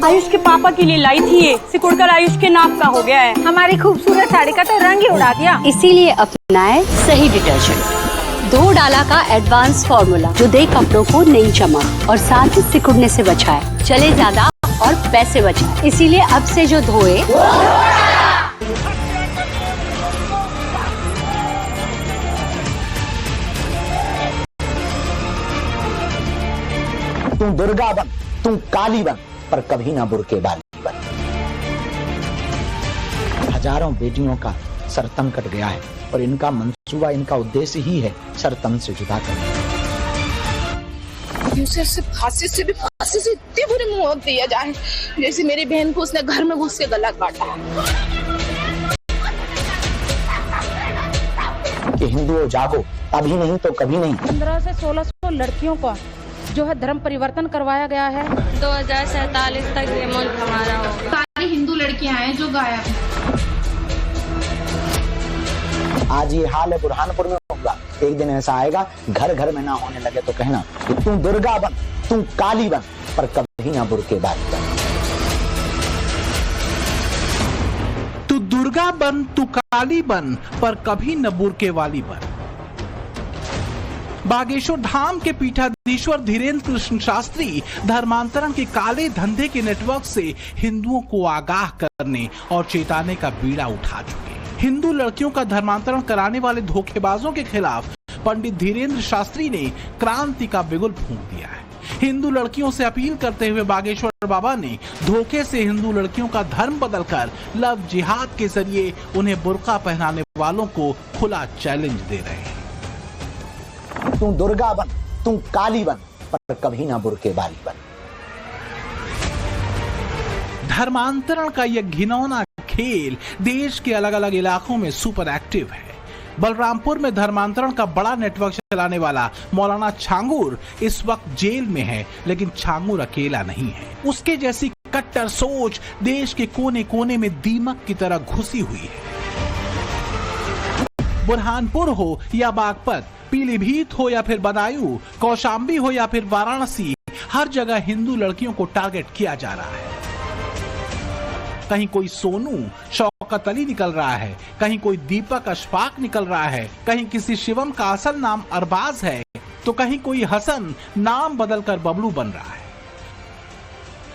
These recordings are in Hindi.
आयुष के पापा के लिए लाई थी ये, सिकुड़कर आयुष के नाक का हो गया है। हमारी खूबसूरत साड़ी का तो रंग ही उड़ा दिया। इसीलिए अपनाए सही डिटर्जेंट, 2 डाला का एडवांस फॉर्मूला जो दे कपड़ों को नई चमक और साथ ही सिकुड़ने से बचाए, चले ज्यादा और पैसे बचाए। इसीलिए अब से जो धोए तू दुर्गा बन, तू काली बन, पर कभी ना बुरके बाली बन। हजारों बेटियों का सर तन कट गया है और इनका मंसूबा, इनका उद्देश्य ही है सर तन से जुदा करना। उसे फांसी से इतनी बुरी मौत दिया जाए जैसे मेरी बहन को उसने घर में घुस के गला काटा। कि हिंदुओं जागो, अभी नहीं तो कभी नहीं। 1500 से 1600 लड़कियों को जो है धर्म परिवर्तन करवाया गया है। 2047 तक ये मुल्क हमारा होगा। सारी हिंदू लड़कियां हैं जो गायब हैं। आज ये हाल है बुरहानपुर में होगा, एक दिन ऐसा आएगा घर घर में ना होने लगे तो कहना कि तू दुर्गा बन, तू काली बन, पर कभी ना बुरके बाली बन। तू दुर्गा बन, तू काली बन, पर कभी न बुरके वाली बन। बागेश्वर धाम के पीठाधीश्वर धीरेन्द्र कृष्ण शास्त्री धर्मांतरण के काले धंधे के नेटवर्क से हिंदुओं को आगाह करने और चेताने का बीड़ा उठा चुके। हिंदू लड़कियों का धर्मांतरण कराने वाले धोखेबाजों के खिलाफ पंडित धीरेन्द्र शास्त्री ने क्रांति का बिगुल फूंक दिया है। हिंदू लड़कियों से अपील करते हुए बागेश्वर बाबा ने धोखे से हिंदू लड़कियों का धर्म बदलकर लव जिहाद के जरिए उन्हें बुर्का पहनाने वालों को खुला चैलेंज दे रहे हैं। तू दुर्गा बन, तू काली बन, पर कभी ना बुरके बाली बन। धर्मांतरण का यह घिनौना खेल देश के अलग अलग इलाकों में सुपर एक्टिव है। बलरामपुर में धर्मांतरण का बड़ा नेटवर्क चलाने वाला मौलाना छांगुर इस वक्त जेल में है, लेकिन छांगुर अकेला नहीं है। उसके जैसी कट्टर सोच देश के कोने कोने में दीमक की तरह घुसी हुई है। बुरहानपुर हो या बागपत, पीलीभीत हो या फिर बदायूं, कौशाम्बी हो या फिर वाराणसी, हर जगह हिंदू लड़कियों को टारगेट किया जा रहा है। कहीं कोई सोनू शौकत अली निकल रहा है, कहीं कोई दीपक अशफाक निकल रहा है, कहीं किसी शिवम का असल नाम अरबाज है, तो कहीं कोई हसन नाम बदलकर बबलू बन रहा है।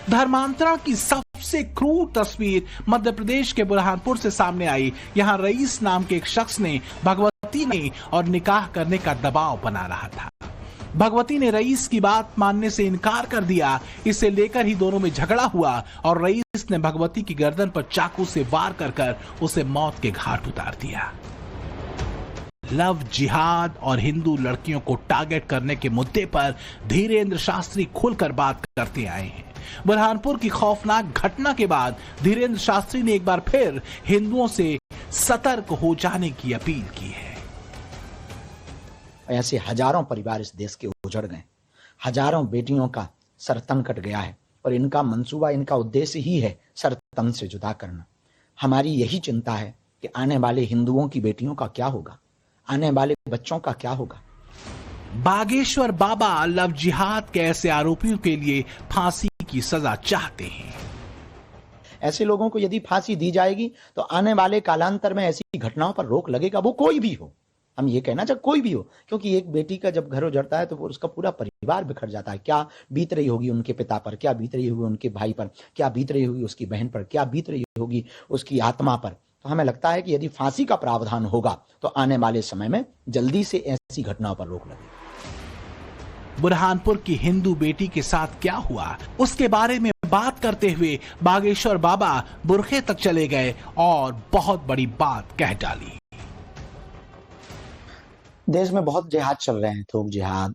धर्मांतरण की सबसे क्रूर तस्वीर मध्य प्रदेश के बुरहानपुर से सामने आई। यहाँ रईस नाम के एक शख्स ने भगवती ने और निकाह करने का दबाव बना रहा था। भगवती ने रईस की बात मानने से इनकार कर दिया। इसे लेकर ही दोनों में झगड़ा हुआ और रईस ने भगवती की गर्दन पर चाकू से वार कर उसे मौत के घाट उतार दिया। लव जिहाद और हिंदू लड़कियों को टारगेट करने के मुद्दे पर धीरेन्द्र शास्त्री खुलकर बात करते आए हैं। बुरहानपुर की खौफनाक घटना के बाद धीरेन्द्र शास्त्री ने एक बार फिर हिंदुओं से सतर्क हो जाने की अपील की है। ऐसे हजारों परिवार इस देश के उजड़ गए, हजारों बेटियों का सर तन कट गया है और इनका मंसूबा, इनका उद्देश्य ही है सर तन से जुदा करना। हमारी यही चिंता है कि आने वाले हिंदुओं की बेटियों का क्या होगा, आने वाले बच्चों का क्या होगा। बागेश्वर बाबा लव जिहाद के ऐसे आरोपियों के लिए फांसी की सजा चाहते हैं। ऐसे लोगों को यदि फांसी दी जाएगी तो आने वाले कालांतर में ऐसी घटनाओं पर रोक लगेगा, वो कोई भी हो। हम ये कहना चाहे कोई भी हो, क्योंकि एक बेटी का जब घर उजड़ता है तो वो उसका पूरा परिवार बिखर जाता है। क्या बीत रही होगी उनके पिता पर, क्या बीत रही होगी उनके भाई पर, क्या बीत रही होगी उसकी बहन पर, क्या बीत रही होगी उसकी आत्मा पर। तो हमें लगता है कि यदि फांसी का प्रावधान होगा तो आने वाले समय में जल्दी से ऐसी घटनाओं पर रोक लगेगी। बुरहानपुर की हिंदू बेटी के साथ क्या हुआ, उसके बारे में बात करते हुए बागेश्वर बाबा बुरखे तक चले गए और बहुत बड़ी बात कह डाली। देश में बहुत जिहाद चल रहे हैं, थोक जिहाद,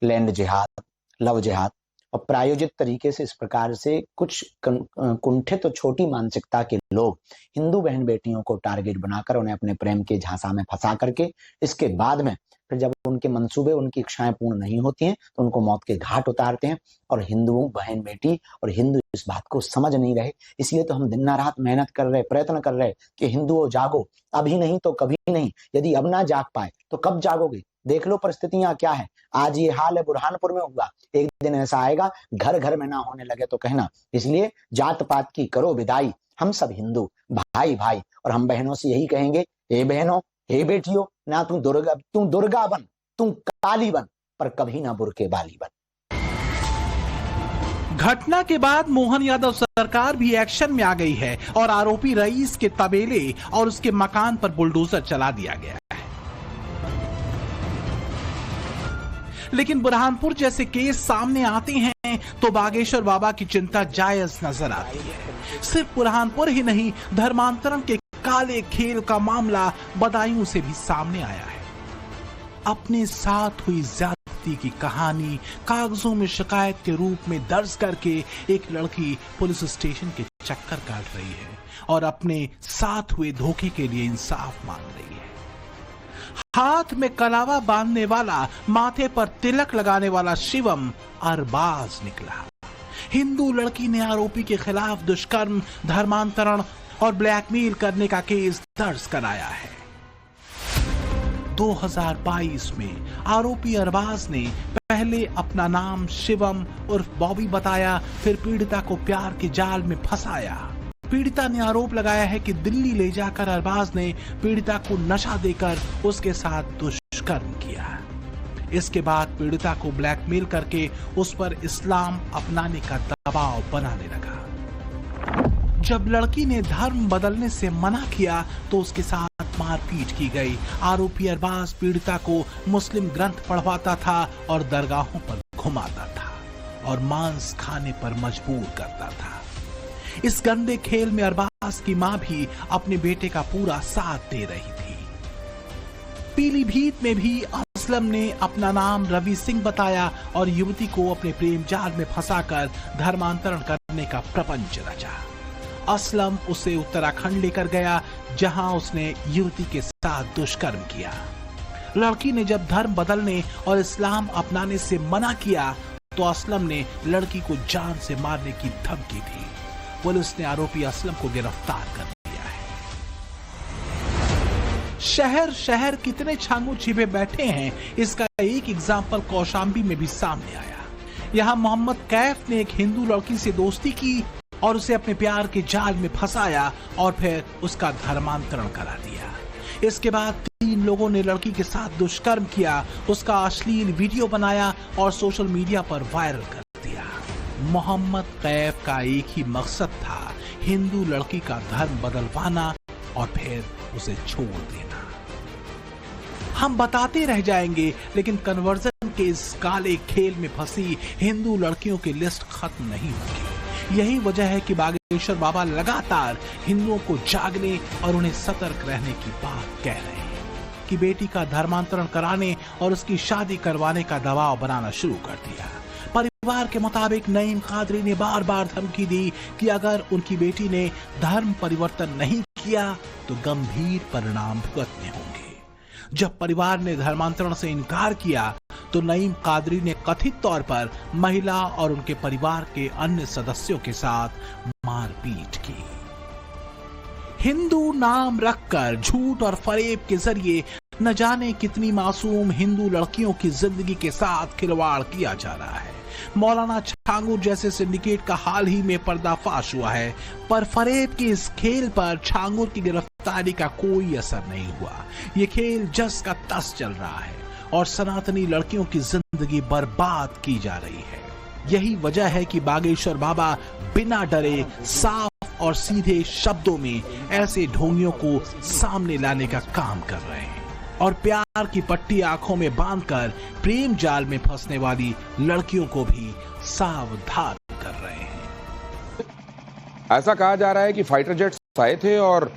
लैंड जिहाद, लव जिहाद, और प्रायोजित तरीके से इस प्रकार से कुछ कुंठित तो छोटी मानसिकता के लोग हिंदू बहन बेटियों को टारगेट बनाकर उन्हें अपने प्रेम के झांसा में फंसा करके इसके बाद में फिर जब उनके मंसूबे, उनकी इच्छाएं पूर्ण नहीं होती हैं तो उनको मौत के घाट उतारते हैं। और हिंदुओं बहन बेटी और हिंदू इस बात को समझ नहीं रहे। इसलिए तो हम दिन रात मेहनत कर रहे, प्रयत्न कर रहे कि हिंदुओं जागो, अभी नहीं तो कभी नहीं। यदि अब ना जाग पाए तो कब जागोगे देख लो परिस्थितियां क्या है। आज ये हाल है बुरहानपुर में हुआ, एक दिन ऐसा आएगा घर घर में ना होने लगे तो कहना। इसलिए जात पात की करो विदाई, हम सब हिंदू भाई भाई। और हम बहनों से यही कहेंगे, हे बहनों हे बेटियों, ना तुम दुर्गा बन, तुम काली बन, पर कभी ना बुरके बाली बन। घटना के बाद मोहन यादव सरकार भी एक्शन में आ गई है और आरोपी रईस के तबेले और उसके मकान पर बुलडोजर चला दिया गया है। लेकिन बुरहानपुर जैसे केस सामने आते हैं तो बागेश्वर बाबा की चिंता जायज नजर आती है। सिर्फ बुरहानपुर ही नहीं, धर्मांतरण के काले खेल का मामला बदायूं से भी सामने आया है। अपने साथ हुई ज्यादती की कहानी कागजों में शिकायत के रूप में दर्ज करके एक लड़की पुलिस स्टेशन के चक्कर काट रही है और अपने साथ हुए धोखे के लिए इंसाफ मांग रही है। हाथ में कलावा बांधने वाला, माथे पर तिलक लगाने वाला शिवम अरबाज निकला। हिंदू लड़की ने आरोपी के खिलाफ दुष्कर्म, धर्मांतरण और ब्लैकमेल करने का केस दर्ज कराया है। 2022 में आरोपी अरबाज ने पहले अपना नाम शिवम उर्फ बॉबी बताया, फिर पीड़िता को प्यार के जाल में फंसाया। पीड़िता ने आरोप लगाया है कि दिल्ली ले जाकर अरबाज ने पीड़िता को नशा देकर उसके साथ दुष्कर्म किया। इसके बाद पीड़िता को ब्लैकमेल करके उस पर इस्लाम अपनाने का दबाव बनाने लगा। जब लड़की ने धर्म बदलने से मना किया तो उसके साथ मारपीट की गई। आरोपी अरबाज पीड़िता को मुस्लिम ग्रंथ पढ़वाता था और दरगाहों पर घुमाता था और मांस खाने पर मजबूर करता था। इस गंदे खेल में अरबाज की मां भी अपने बेटे का पूरा साथ दे रही थी। पीलीभीत में भी असलम ने अपना नाम रवि सिंह बताया और युवती को अपने प्रेम जाल में फंसाकर धर्मांतरण करने का प्रपंच रचा। असलम उसे उत्तराखंड लेकर गया, जहां उसने युवती के साथ दुष्कर्म किया। लड़की ने जब धर्म बदलने और इस्लाम अपनाने से मना किया तो असलम ने लड़की को जान से मारने की धमकी दी। पुलिस ने आरोपी असलम को गिरफ्तार कर लिया है। शहर शहर कितने छांगू छिपे बैठे हैं, इसका एक एग्जाम्पल कौशाम्बी में भी सामने आया। यहां मोहम्मद कैफ ने एक हिंदू लड़की से दोस्ती की और उसे अपने प्यार के जाल में फंसाया और फिर उसका धर्मांतरण करा दिया। इसके बाद 3 लोगों ने लड़की के साथ दुष्कर्म किया, उसका अश्लील वीडियो बनाया और सोशल मीडिया पर वायरल कर दिया। मोहम्मद कैफ का एक ही मकसद था, हिंदू लड़की का धर्म बदलवाना और फिर उसे छोड़ देना। हम बताते रह जाएंगे, लेकिन कन्वर्जन के इस काले खेल में फंसी हिंदू लड़कियों की लिस्ट खत्म नहीं होगी। यही वजह है कि बागेश्वर बाबा लगातार हिंदुओं को जागने और उन्हें सतर्क रहने की बात कह रहे हैं कि बेटी का धर्मांतरण कराने और उसकी शादी करवाने का दबाव बनाना शुरू कर दिया। परिवार के मुताबिक नईम कादरी ने बार बार धमकी दी कि अगर उनकी बेटी ने धर्म परिवर्तन नहीं किया तो गंभीर परिणाम भुगतने होंगे। जब परिवार ने धर्मांतरण से इनकार किया तो नईम कादरी ने कथित तौर पर महिला और उनके परिवार के अन्य सदस्यों के साथ मारपीट की। हिंदू नाम रखकर झूठ और फरेब के जरिए न जाने कितनी मासूम हिंदू लड़कियों की जिंदगी के साथ खिलवाड़ किया जा रहा है। मौलाना छांगुर जैसे सिंडिकेट का हाल ही में पर्दाफाश हुआ है, पर फरेब के इस खेल पर छांगुर की गिरफ्तारी का कोई असर नहीं हुआ। ये खेल जस का तस चल रहा है और सनातनी लड़कियों की जिंदगी बर्बाद की जा रही है। यही वजह है कि बागेश्वर बाबा बिना डरे साफ और सीधे शब्दों में ऐसे ढोंगियों को सामने लाने का काम कर रहे हैं और प्यार की पट्टी आंखों में बांधकर प्रेम जाल में फंसने वाली लड़कियों को भी सावधान कर रहे हैं। ऐसा कहा जा रहा है कि फाइटर जेट्स आए थे और